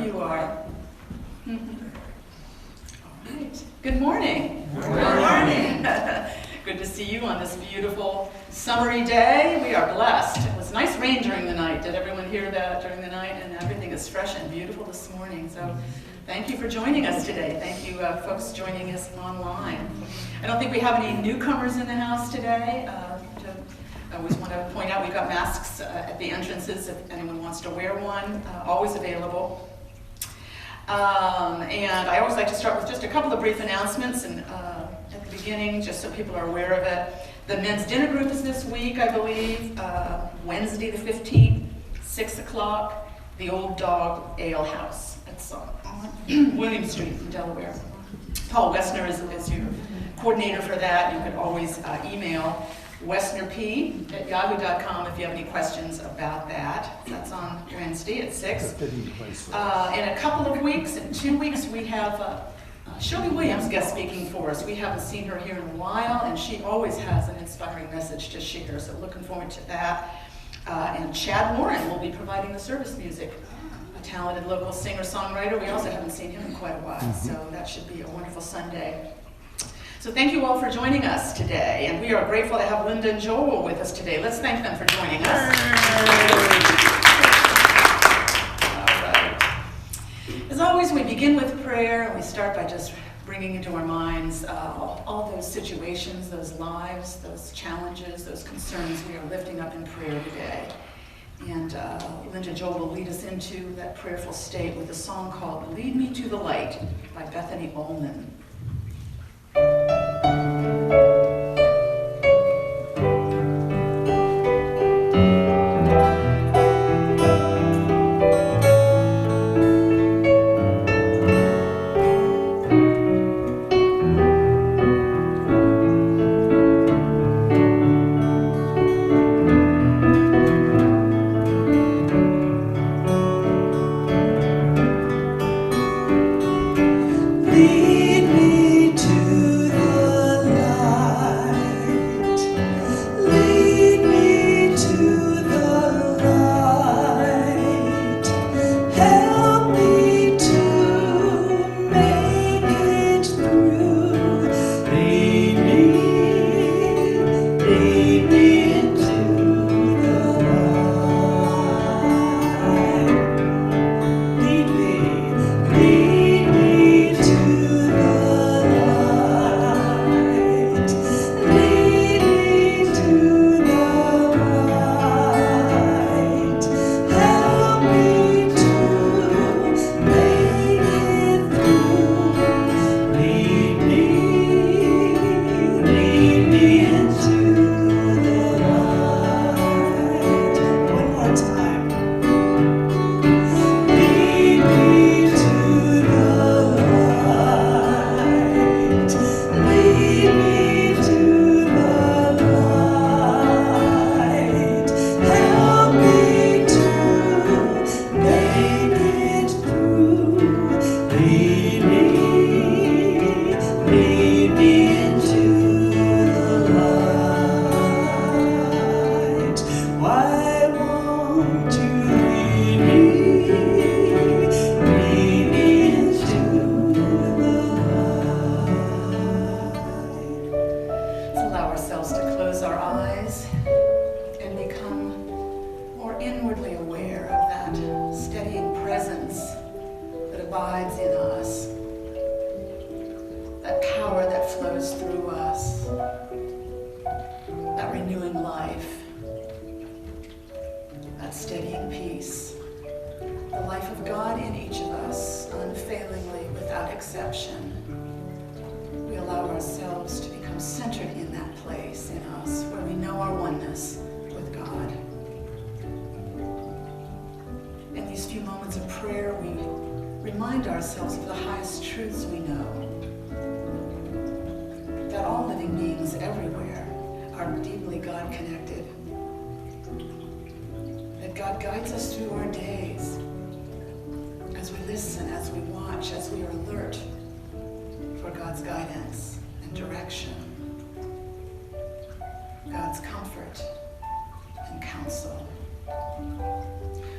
you are. All right. Good morning. Good morning. Good to see you on this beautiful summery day. We are blessed. It was nice rain during the night. Did everyone hear that during the night? And everything is fresh and beautiful this morning. So thank you for joining us today. Thank you, folks joining us online. I don't think we have any newcomers in the house today. I always want to point out we've got masks at the entrances if anyone wants to wear one, always available. And I always like to start with just a couple of brief announcements and at the beginning, just so people are aware of it. The men's dinner group is this week, I believe, Wednesday the 15th, 6 o'clock, the Old Dog Ale House. It's on William Street in Delaware. Paul Wessner is your coordinator for that. You could always email wessnerp@yahoo.com if you have any questions about that. That's on Wednesday at 6. In a couple of weeks, in 2 weeks, we have Shirley Williams guest speaking for us. We haven't seen her here in a while, and she always has an inspiring message to share, so looking forward to that. And Chad Warren will be providing the service music, a talented local singer-songwriter. We also haven't seen him in quite a while, so that should be a wonderful Sunday. So thank you all for joining us today, and we are grateful to have Linda and Joel with us today. Let's thank them for joining us. All right. As always, we begin with prayer, and we start by just bringing into our minds all those situations, those lives, those challenges, those concerns we are lifting up in prayer today. And Linda and Joel will lead us into that prayerful state with a song called "Lead Me to the Light" by Bethany Ullman.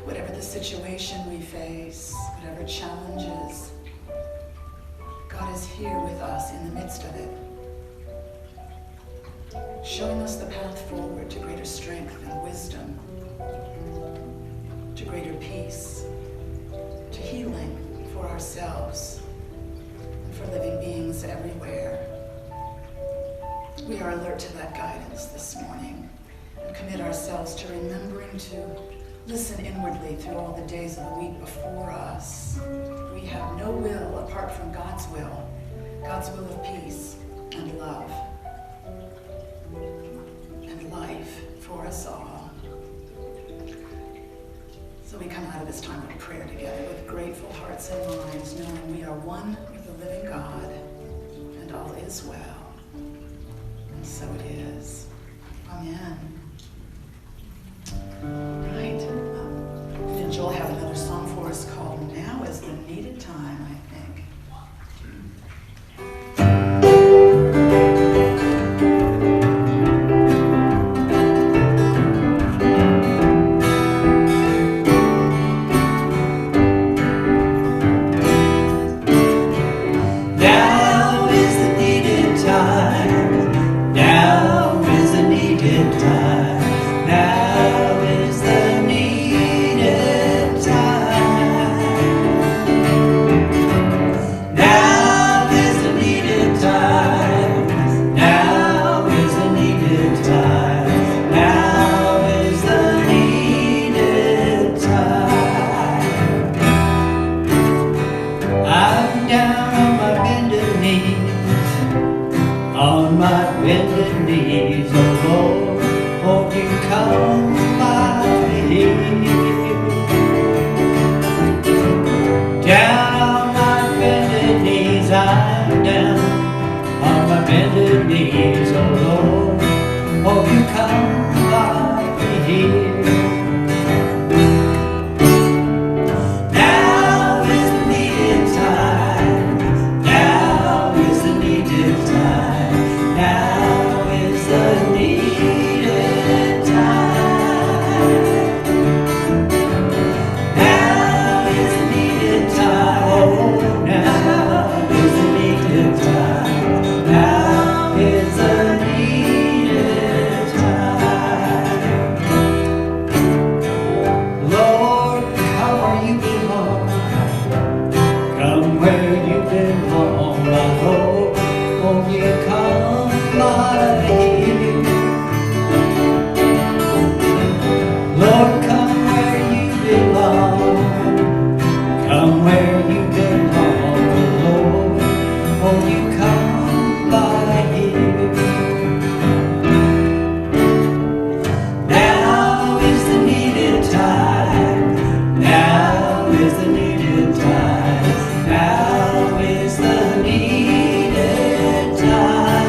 whatever the situation we face, whatever challenges, God is here with us in the midst of it, showing us the path forward to greater strength and wisdom, to greater peace, to healing for ourselves and for living beings everywhere. We are alert to that guidance this morning and commit ourselves to remembering to listen inwardly through all the days of the week before us. We have no will apart from God's will of peace and love and life for us all. So we come out of this time of prayer together with grateful hearts and minds, knowing we are one with the living God, and all is well. And so it is. Amen. Right. And Joel have another song for us called Now is the Needed Time, I think. Now is the needed time. Now is the needed time. Now is the needed time. Now is the needed time. Now is the needed time. Now is the needed time. I'm down on my bended knees, on my bended knees, oh Lord, won't you come by me? Down on my bended knees, I'm down on my bended knees, oh Lord, won't you come by me? Now is the needed time. Now is the needed time. Now is the needed time. Now is the needed time. Oh, now is the needed time. Now is the needed time. Lord, come where you belong. Come where you belong, my Lord. Won't you come by here? Lord, come where you belong. Come where you belong, Lord. Won't you come by here? Now is the needed time. Now is the needed time. Now is the needed time.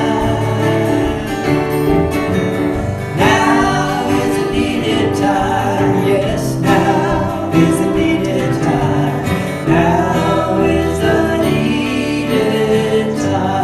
Now is the needed time. Yes, now is the needed time. Now is the needed time.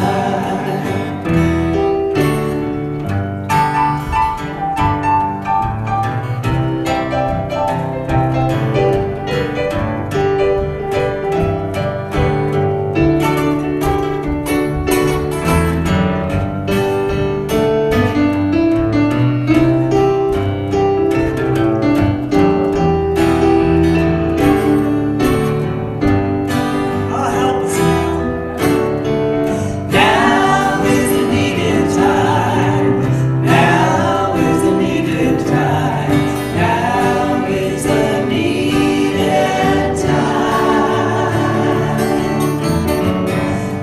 I'll help us now. Now is the needed time. Now is the needed time. Now is the needed time.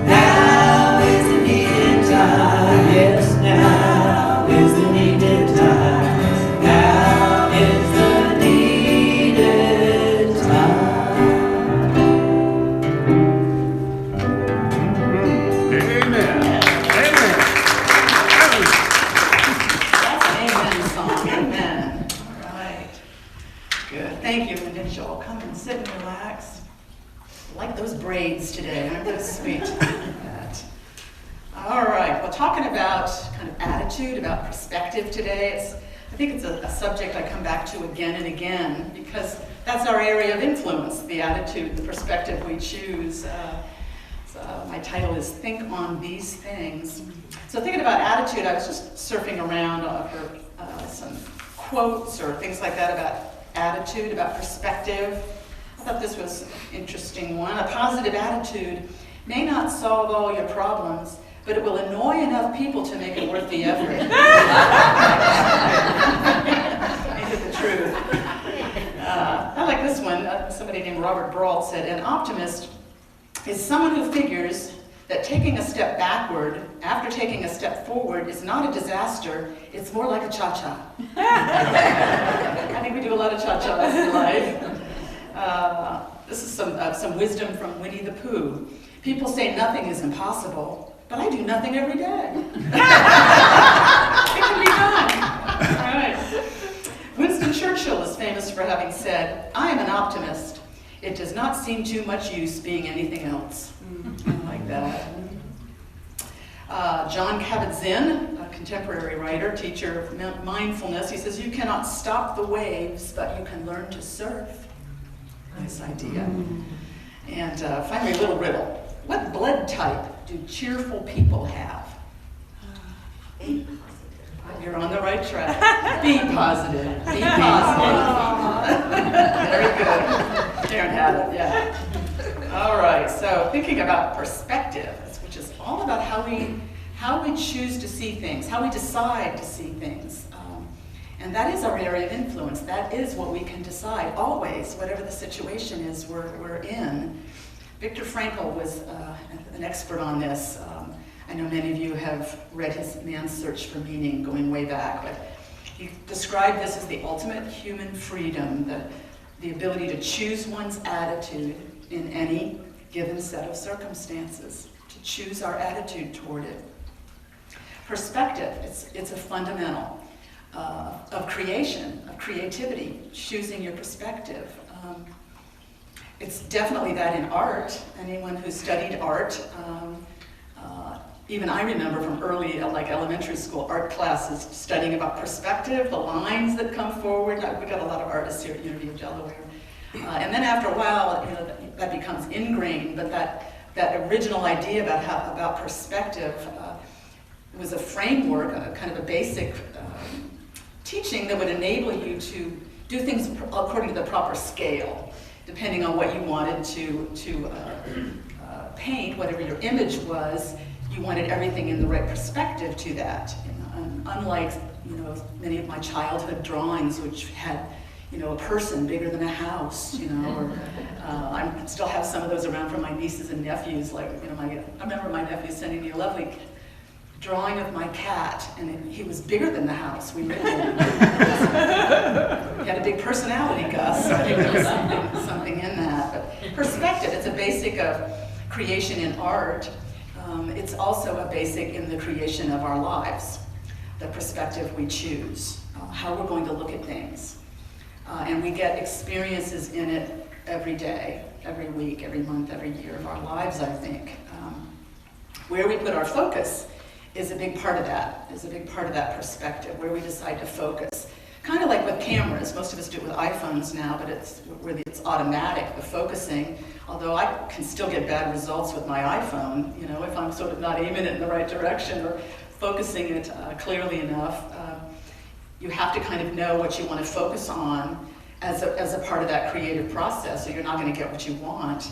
Now is the needed time. Yes, now is the needed time. Now is the needed time. Amen. Amen. That's an amen song. Amen. All right. Good. Thank you, Linda and Joel. Come and sit and relax. I like those braids today. Aren't those sweet? That. All right. Well, talking about kind of attitude, about perspective today, it's I think it's a subject I come back to again and again because that's our area of influence, the attitude, the perspective we choose. My title is Think on These Things. So thinking about attitude, I was just surfing around for some quotes or things like that about attitude, about perspective. I thought this was an interesting one. A positive attitude may not solve all your problems, but it will annoy enough people to make it worth the effort. Ain't it the truth? I like this one. Somebody named Robert Brault said, an optimist is someone who figures that taking a step backward after taking a step forward is not a disaster, it's more like a cha-cha. I think we do a lot of cha-chas in life. This is some wisdom from Winnie the Pooh. People say nothing is impossible, but I do nothing every day. It can be done. All right. Winston Churchill is famous for having said, I am an optimist. It does not seem too much use being anything else. I like that. John Kabat-Zinn, a contemporary writer, teacher of mindfulness, he says, you cannot stop the waves, but you can learn to surf. Nice idea. And finally, a little riddle. What blood type do cheerful people have? You're on the right track. Be positive. Be positive. Very good. Karen had it, yeah. All right, so thinking about perspective, which is all about how we choose to see things, how we decide to see things. And that is our area of influence. That is what we can decide, always, whatever the situation is we're in. Viktor Frankl was an expert on this. I know many of you have read his Man's Search for Meaning going way back, but he described this as the ultimate human freedom, the ability to choose one's attitude in any given set of circumstances, to choose our attitude toward it. Perspective, it's a fundamental of creation, of creativity, choosing your perspective. It's definitely that in art. Anyone who studied art, even I remember from early, like elementary school art classes, studying about perspective, the lines that come forward. We got a lot of artists here at University of Delaware. And then after a while, that becomes ingrained, but that original idea about perspective was a framework, kind of a basic teaching that would enable you to do things according to the proper scale, depending on what you wanted to paint, whatever your image was. You wanted everything in the right perspective to that. Unlike many of my childhood drawings, which had a person bigger than a house, or I still have some of those around from my nieces and nephews. Like I remember my nephew sending me a lovely drawing of my cat, and he was bigger than the house. We lived in. He had a big personality, Gus. I think there was something in that. But perspective, it's a basic of creation in art. It's also a basic in the creation of our lives, the perspective we choose, how we're going to look at things. And we get experiences in it every day, every week, every month, every year of our lives, I think. Where we put our focus is a big part of that, perspective, where we decide to focus. Kind of like with cameras. Most of us do it with iPhones now, but it's automatic, the focusing. Although I can still get bad results with my iPhone, if I'm sort of not aiming it in the right direction or focusing it clearly enough. You have to kind of know what you want to focus on as a part of that creative process, or you're not going to get what you want.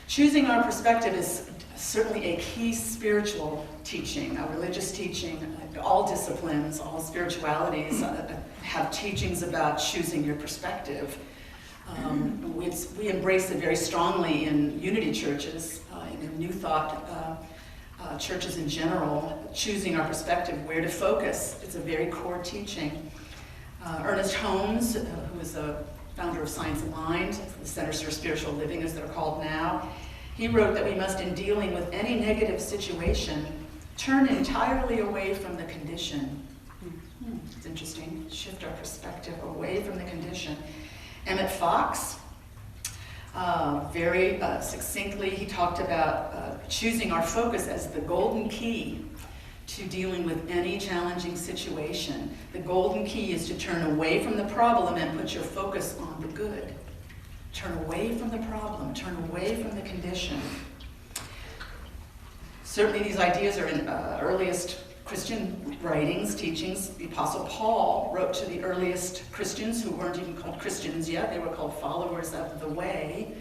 Choosing our perspective is certainly a key spiritual teaching, a religious teaching. All disciplines, all spiritualities have teachings about choosing your perspective. We embrace it very strongly in unity churches, in New Thought churches in general, choosing our perspective, where to focus. It's a very core teaching. Ernest Holmes, who is the founder of Science of Mind, the Centers for Spiritual Living as they're called now, he wrote that we must, in dealing with any negative situation, turn entirely away from the condition. It's interesting, shift our perspective away from the condition. Emmett Fox, very succinctly, he talked about choosing our focus as the golden key to dealing with any challenging situation. The golden key is to turn away from the problem and put your focus on the good. Turn away from the problem, turn away from the condition. Certainly these ideas are in earliest Christian writings, teachings. The Apostle Paul wrote to the earliest Christians who weren't even called Christians yet. They were called followers of the way.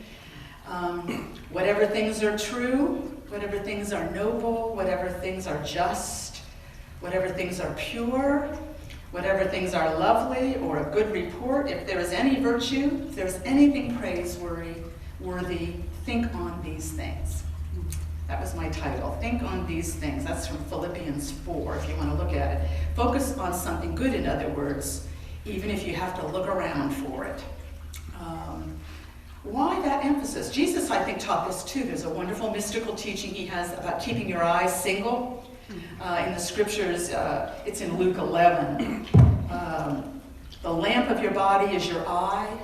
Whatever things are true, whatever things are noble, whatever things are just, whatever things are pure, whatever things are lovely or a good report, if there is any virtue, if there's anything praiseworthy, think on these things. That was my title, Think on These Things. That's from Philippians 4, if you want to look at it. Focus on something good, in other words, even if you have to look around for it. Why that emphasis? Jesus, I think, taught this too. There's a wonderful mystical teaching he has about keeping your eyes single. In the scriptures, it's in Luke 11. The lamp of your body is your eye.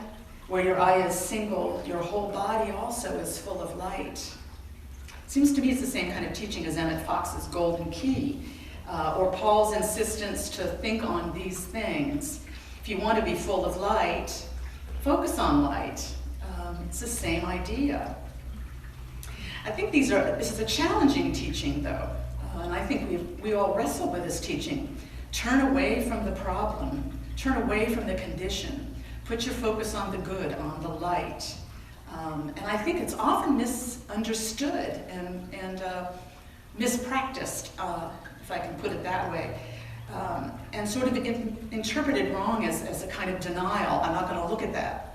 Where your eye is single, your whole body also is full of light. Seems to me it's the same kind of teaching as Emmett Fox's Golden Key, or Paul's insistence to think on these things. If you want to be full of light, focus on light. It's the same idea. I think this is a challenging teaching, though, and I think we all wrestle with this teaching. Turn away from the problem. Turn away from the condition. Put your focus on the good, on the light. And I think it's often misunderstood and mispracticed, if I can put it that way, and sort of interpreted wrong as a kind of denial. I'm not going to look at that.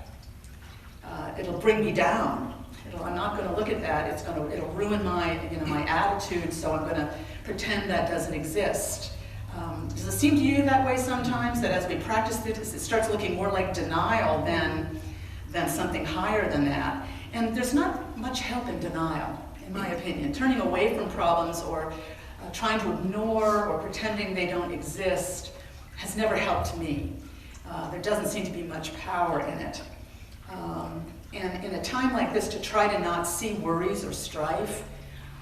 It'll bring me down. I'm not going to look at that. It'll ruin my attitude. So I'm going to pretend that doesn't exist. Does it seem to you that way sometimes? That as we practice this, it starts looking more like denial than something higher than that. And there's not much help in denial, in my opinion. Turning away from problems or trying to ignore or pretending they don't exist has never helped me. There doesn't seem to be much power in it. And in a time like this, to try to not see worries or strife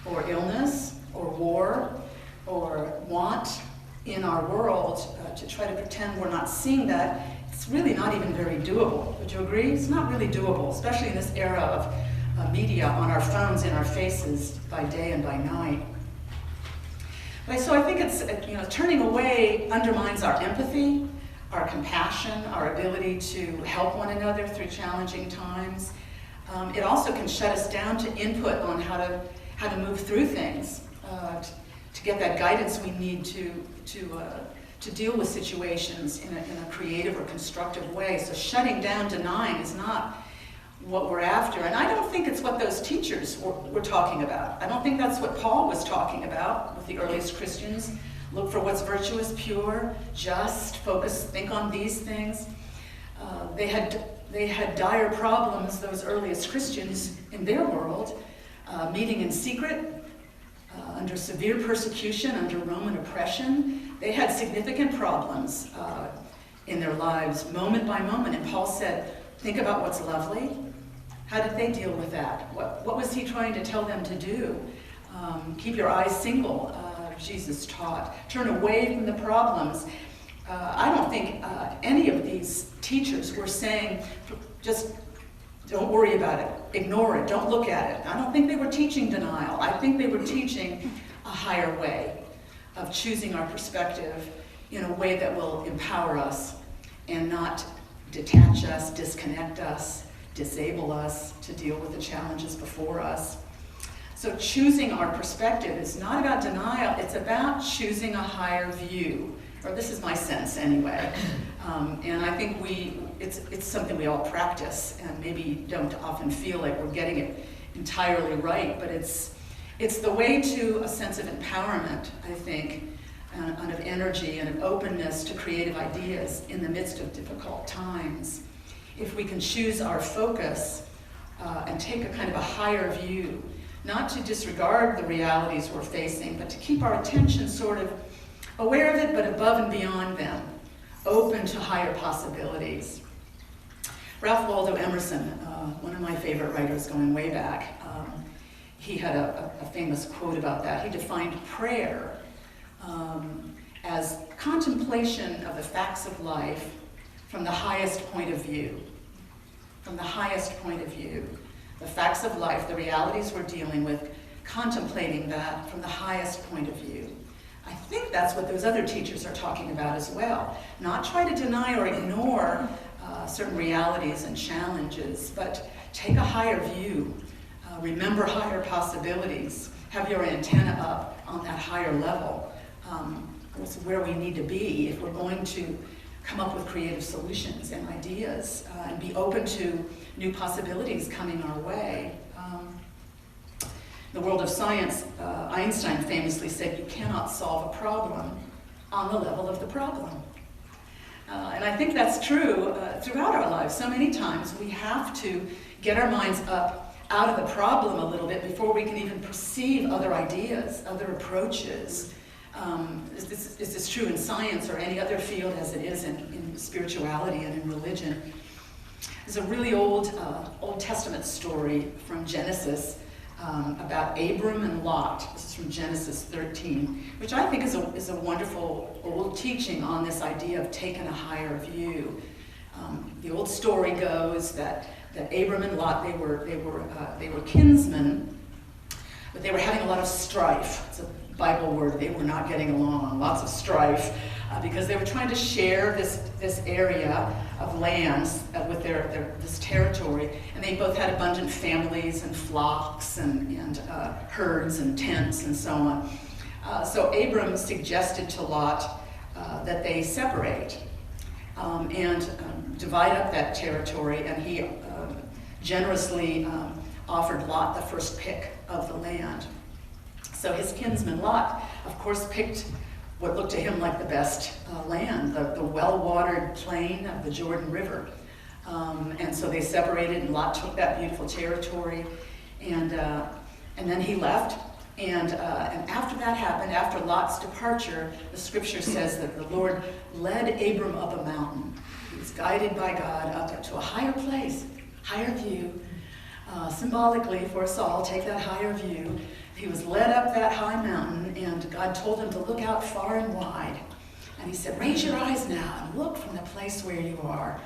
or illness or war or want in our world, to try to pretend we're not seeing that, it's really not even very doable. Would you agree? It's not really doable, especially in this era of media on our phones, in our faces, by day and by night. So I think it's, turning away undermines our empathy, our compassion, our ability to help one another through challenging times. It also can shut us down to input on how to move through things, to get that guidance we need to deal with situations in a creative or constructive way. So shutting down, denying is not what we're after. And I don't think it's what those teachers were talking about. I don't think that's what Paul was talking about with the earliest Christians. Look for what's virtuous, pure, just, focus, think on these things. They had dire problems, those earliest Christians, in their world, meeting in secret, under severe persecution, under Roman oppression. They had significant problems in their lives, moment by moment. And Paul said, think about what's lovely. How did they deal with that? What was he trying to tell them to do? Keep your eyes single, Jesus taught. Turn away from the problems. I don't think any of these teachers were saying, just don't worry about it, ignore it, don't look at it. I don't think they were teaching denial. I think they were teaching a higher way of choosing our perspective in a way that will empower us and not detach us, disconnect us, disable us to deal with the challenges before us. So choosing our perspective is not about denial, it's about choosing a higher view. Or this is my sense anyway. And I think it's something we all practice and maybe don't often feel like we're getting it entirely right, but it's the way to a sense of empowerment, I think, and of energy and of openness to creative ideas in the midst of difficult times. If we can choose our focus and take a kind of a higher view, not to disregard the realities we're facing, but to keep our attention sort of aware of it, but above and beyond them, open to higher possibilities. Ralph Waldo Emerson, one of my favorite writers going way back, he had a famous quote about that. He defined prayer as contemplation of the facts of life from the highest point of view. From the highest point of view. The facts of life, the realities we're dealing with, contemplating that from the highest point of view. I think that's what those other teachers are talking about as well. Not try to deny or ignore certain realities and challenges, but take a higher view. Remember higher possibilities. Have your antenna up on that higher level. That's where we need to be if we're going to come up with creative solutions and ideas and be open to new possibilities coming our way. In the world of science, Einstein famously said, you cannot solve a problem on the level of the problem. And I think that's true throughout our lives. So many times we have to get our minds up out of the problem a little bit before we can even perceive other ideas, other approaches. Is this true in science or any other field as it is in spirituality and in religion? There's a really old Testament story from Genesis about Abram and Lot. This is from Genesis 13, which I think is a wonderful old teaching on this idea of taking a higher view. The old story goes that Abram and Lot, they were kinsmen, but they were having a lot of strife. It's a Bible word. They were not getting along. Lots of strife because they were trying to share this area of lands with this territory, and they both had abundant families and flocks and herds and tents and so on. So Abram suggested to Lot that they separate and divide up that territory, and he generously offered Lot the first pick of the land. So his kinsman Lot, of course, picked what looked to him like the best land, the well-watered plain of the Jordan River. And so they separated, and Lot took that beautiful territory, and then he left. And after that happened, after Lot's departure, the scripture says that the Lord led Abram up a mountain. He was guided by God up to a higher place, higher view. Symbolically, for us all, take that higher view. He was led up that high mountain, and God told him to look out far and wide. And he said, raise your eyes now and look from the place where you are.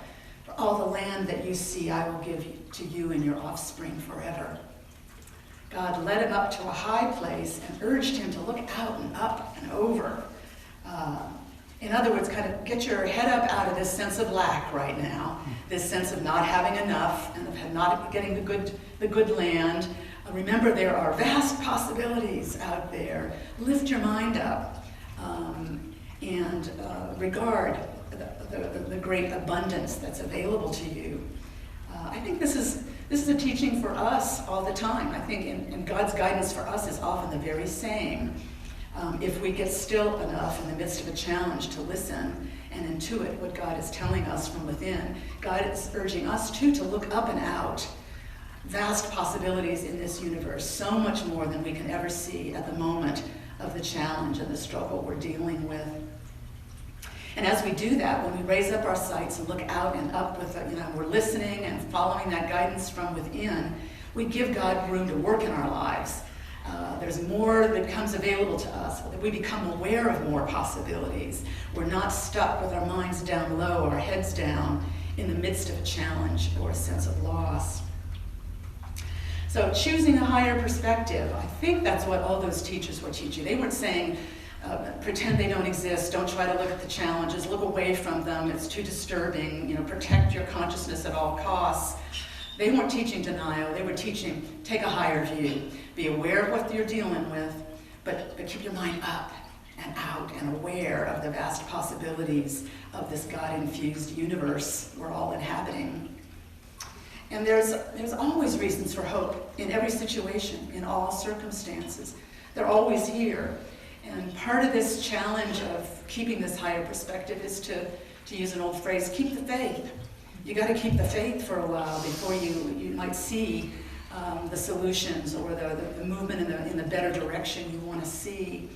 For all the land that you see, I will give to you and your offspring forever. God led him up to a high place and urged him to look out and up and over. In other words, kind of get your head up out of this sense of lack right now, this sense of not having enough and of not getting the good land. Remember, there are vast possibilities out there. Lift your mind up and regard the great abundance that's available to you. I think this is a teaching for us all the time. I think in God's guidance for us is often the very same. If we get still enough in the midst of a challenge to listen and intuit what God is telling us from within, God is urging us too to look up and out. Vast possibilities in this universe, so much more than we can ever see at the moment of the challenge and the struggle we're dealing with. And as we do that, when we raise up our sights and look out and up with, we're listening and following that guidance from within, we give God room to work in our lives. There's more that becomes available to us. We become aware of more possibilities. We're not stuck with our minds down low, our heads down, in the midst of a challenge or a sense of loss. So choosing a higher perspective, I think that's what all those teachers were teaching. They weren't saying, pretend they don't exist, don't try to look at the challenges, look away from them, it's too disturbing, protect your consciousness at all costs. They weren't teaching denial, they were teaching, take a higher view. Be aware of what you're dealing with, but keep your mind up and out and aware of the vast possibilities of this God-infused universe we're all inhabiting. And there's always reasons for hope in every situation, in all circumstances. They're always here. And part of this challenge of keeping this higher perspective is to use an old phrase, keep the faith. You got to keep the faith for a while before you might see the solutions or the movement in the better direction you want to see.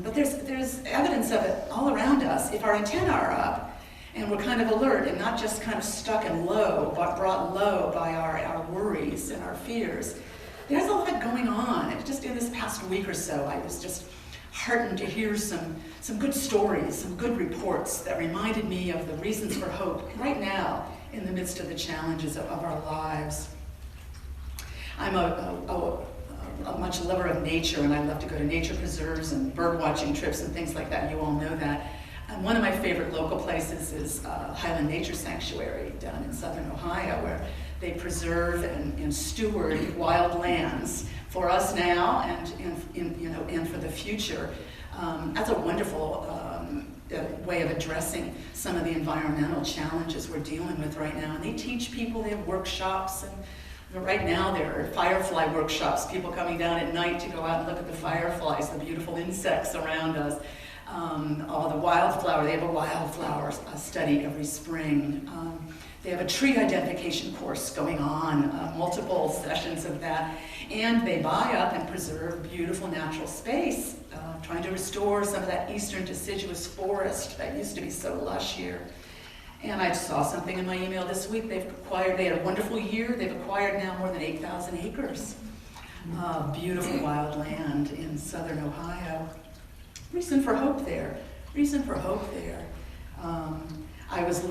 But there's evidence of it all around us. If our antennae are up, and we're kind of alert and not just kind of stuck and low, but brought low by our worries and our fears. There's a lot going on. And just in this past week or so, I was just heartened to hear some good stories, some good reports that reminded me of the reasons for hope right now in the midst of the challenges of our lives. I'm a much lover of nature, and I love to go to nature preserves and bird watching trips and things like that. You all know that. And one of my favorite local places is Highland Nature Sanctuary down in southern Ohio, where they preserve and steward wild lands for us now and for the future. That's a wonderful way of addressing some of the environmental challenges we're dealing with right now. And they teach people, they have workshops, and right now there are firefly workshops, people coming down at night to go out and look at the fireflies, the beautiful insects around us. All the wildflower, they have a wildflower study every spring. They have a tree identification course going on, multiple sessions of that. And they buy up and preserve beautiful natural space, trying to restore some of that eastern deciduous forest that used to be so lush here. And I saw something in my email this week. They had a wonderful year. They've acquired now more than 8,000 acres of beautiful wild land in southern Ohio. Reason for hope there. I was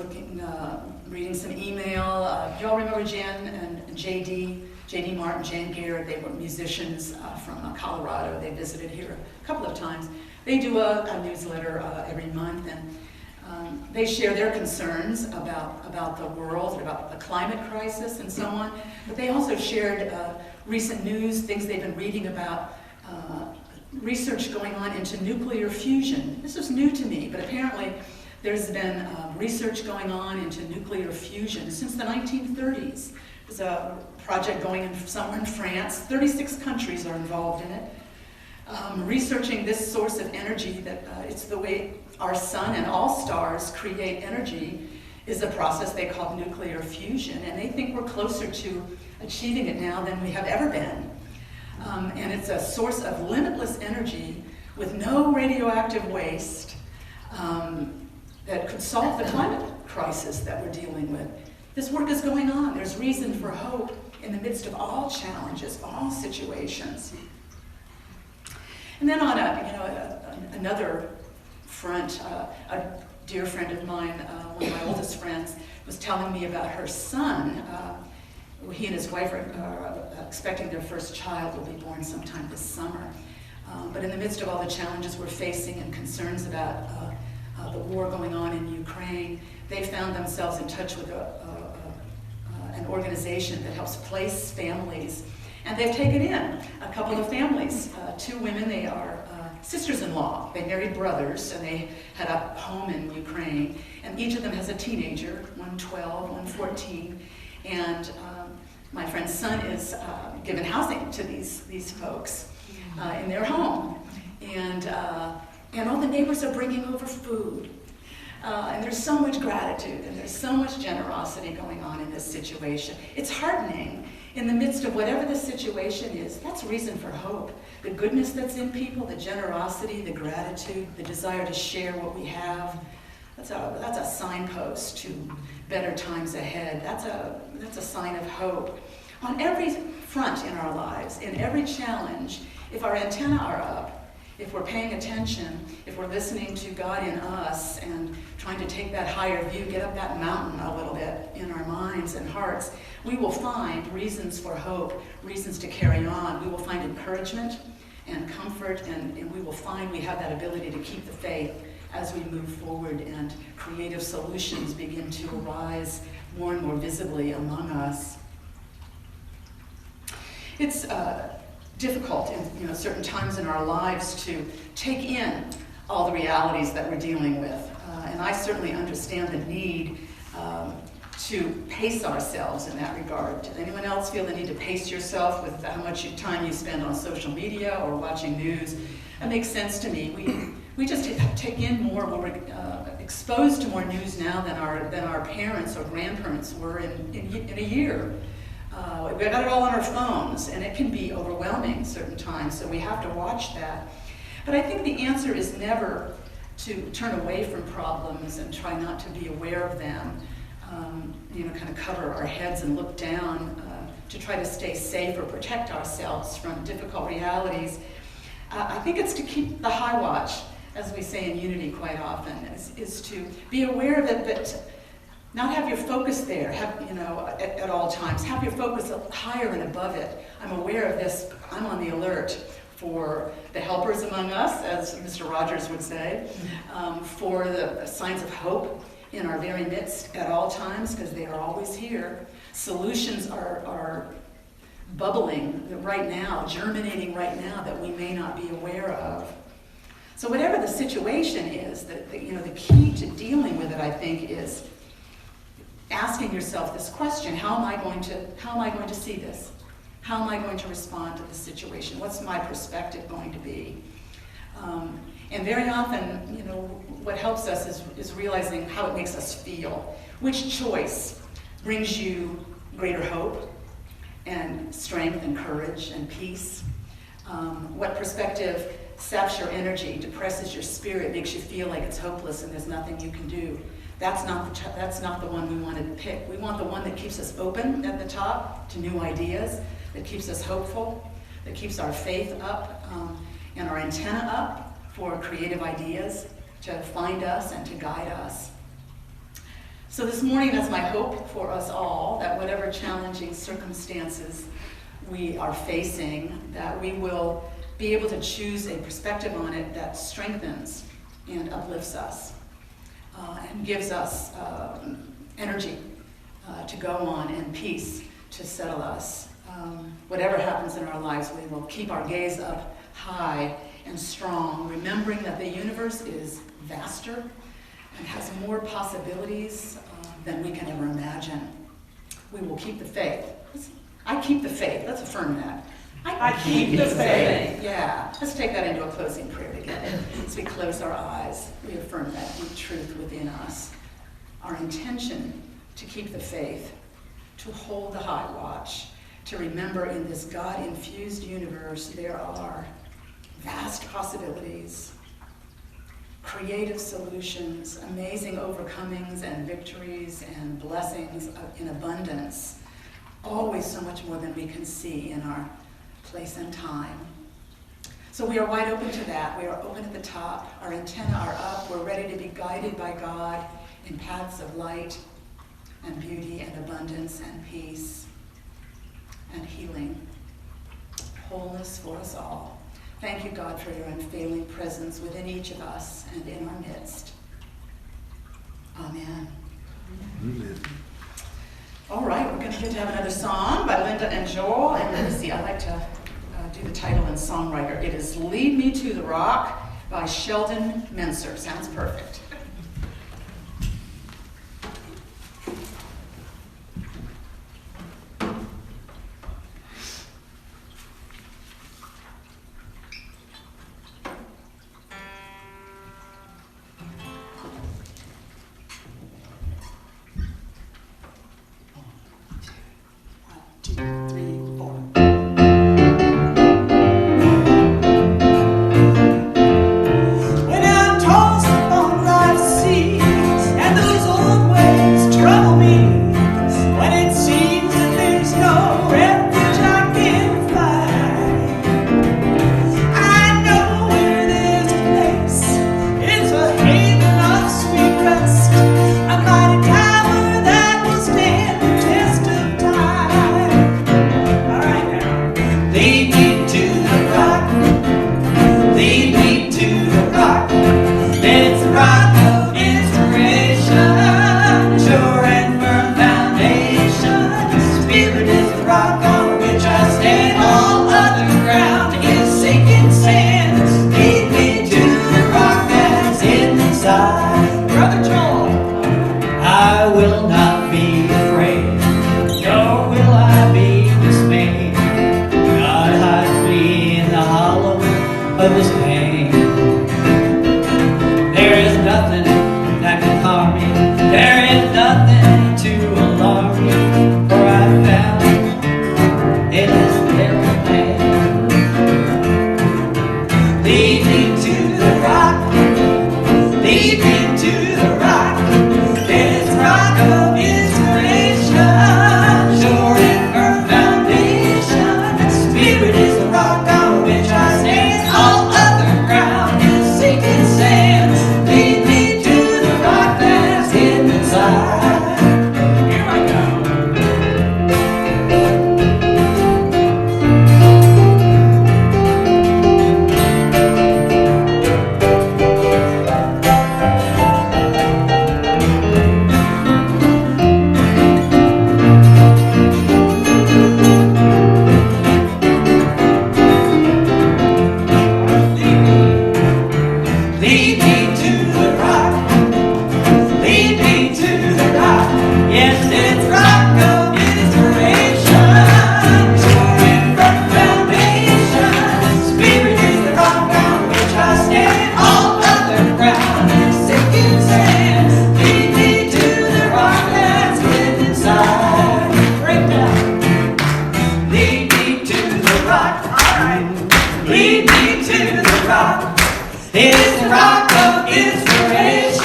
reading some email. Do y'all remember Jen and J.D. Martin, Jan Garrett? They were musicians from Colorado. They visited here a couple of times. They do a newsletter every month, and they share their concerns about the world, about the climate crisis and so on. But they also shared recent news, things they've been reading about, research going on into nuclear fusion. This was new to me, but apparently there's been research going on into nuclear fusion since the 1930s. There's a project going in somewhere in France. 36 countries are involved in it. Researching this source of energy, that it's the way our sun and all stars create energy, is a process they call nuclear fusion, and they think we're closer to achieving it now than we have ever been. And it's a source of limitless energy with no radioactive waste that could solve the climate crisis that we're dealing with. This work is going on. There's reason for hope in the midst of all challenges, all situations. And then on another front, a dear friend of mine, one of my oldest friends, was telling me about her son. He and his wife are expecting their first child will be born sometime this summer. But in the midst of all the challenges we're facing and concerns about the war going on in Ukraine, they found themselves in touch with an organization that helps place families. And they've taken in a couple of families, two women. They are sisters-in-law. They married brothers, and they had a home in Ukraine. And each of them has a teenager, one 12, one 14. And my friend's son is given housing to these folks in their home. And all the neighbors are bringing over food. And there's so much gratitude, and there's so much generosity going on in this situation. It's heartening. In the midst of whatever the situation is, that's reason for hope. The goodness that's in people, the generosity, the gratitude, the desire to share what we have, that's a signpost to better times ahead. That's a sign of hope. On every front in our lives, in every challenge, if our antennae are up, if we're paying attention, if we're listening to God in us and trying to take that higher view, get up that mountain a little bit in our minds and hearts, we will find reasons for hope, reasons to carry on. We will find encouragement and comfort, and we will find we have that ability to keep the faith as we move forward and creative solutions begin to arise more and more visibly among us. It's difficult in certain times in our lives to take in all the realities that we're dealing with. And I certainly understand the need to pace ourselves in that regard. Does anyone else feel the need to pace yourself with how much time you spend on social media or watching news? It makes sense to me. We just take in more. We're exposed to more news now than our parents or grandparents were in a year. We've got it all on our phones, and it can be overwhelming certain times, so we have to watch that. But I think the answer is never to turn away from problems and try not to be aware of them, kind of cover our heads and look down to try to stay safe or protect ourselves from difficult realities. I think it's to keep the high watch, as we say in Unity quite often, is to be aware of it, but not have your focus there, at all times. Have your focus up higher and above it. I'm aware of this. I'm on the alert for the helpers among us, as Mr. Rogers would say, for the signs of hope in our very midst at all times, because they are always here. Solutions are bubbling right now, germinating right now, that we may not be aware of. So whatever the situation is, the key to dealing with it, I think, is asking yourself this question: how am I going to see this? How am I going to respond to the situation? What's my perspective going to be? And very often, what helps us is realizing how it makes us feel. Which choice brings you greater hope and strength and courage and peace? What perspective saps your energy, depresses your spirit, makes you feel like it's hopeless and there's nothing you can do? That's not the one we want to pick. We want the one that keeps us open at the top to new ideas, that keeps us hopeful, that keeps our faith up and our antenna up for creative ideas to find us and to guide us. So this morning, that's my hope for us all, that whatever challenging circumstances we are facing, that we will be able to choose a perspective on it that strengthens and uplifts us and gives us energy to go on and peace to settle us. Whatever happens in our lives, we will keep our gaze up high and strong, remembering that the universe is vaster and has more possibilities than we can ever imagine. We will keep the faith. I keep the faith. Let's affirm that. I keep the faith. Yeah. Let's take that into a closing prayer together. As we close our eyes, we affirm that deep truth within us. Our intention to keep the faith, to hold the high watch, to remember in this God-infused universe there are vast possibilities, creative solutions, amazing overcomings and victories and blessings in abundance, always so much more than we can see in our place and time. So we are wide open to that. We are open at the top. Our antennae are up. We're ready to be guided by God in paths of light and beauty and abundance and peace and healing, wholeness for us all. Thank you, God, for your unfailing presence within each of us and in our midst. Amen. Amen. All right, we're going to get to have another song by Linda and Joel. And Lucy, I'd like to do the title and songwriter. It is Lead Me to the Rock by Sheldon Menser. Sounds perfect. Spirit is the rock on which I stand. All It's the rock of inspiration,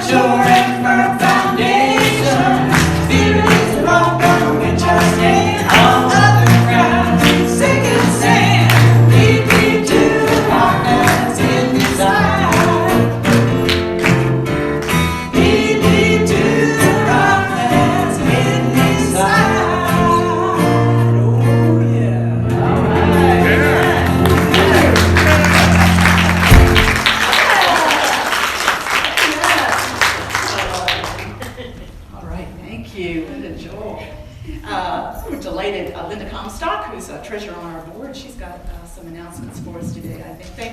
sure and firm foundation. Spirit is the rock on which I stand. All other ground, sink and sand. Lead me to the rock that's in desire. Lead me to the rock that's in desire. Oh yeah. All right. All right, thank you, Linda Joel. We're delighted, Linda Comstock, who's a treasurer on our board, she's got some announcements for us today, I think. Thank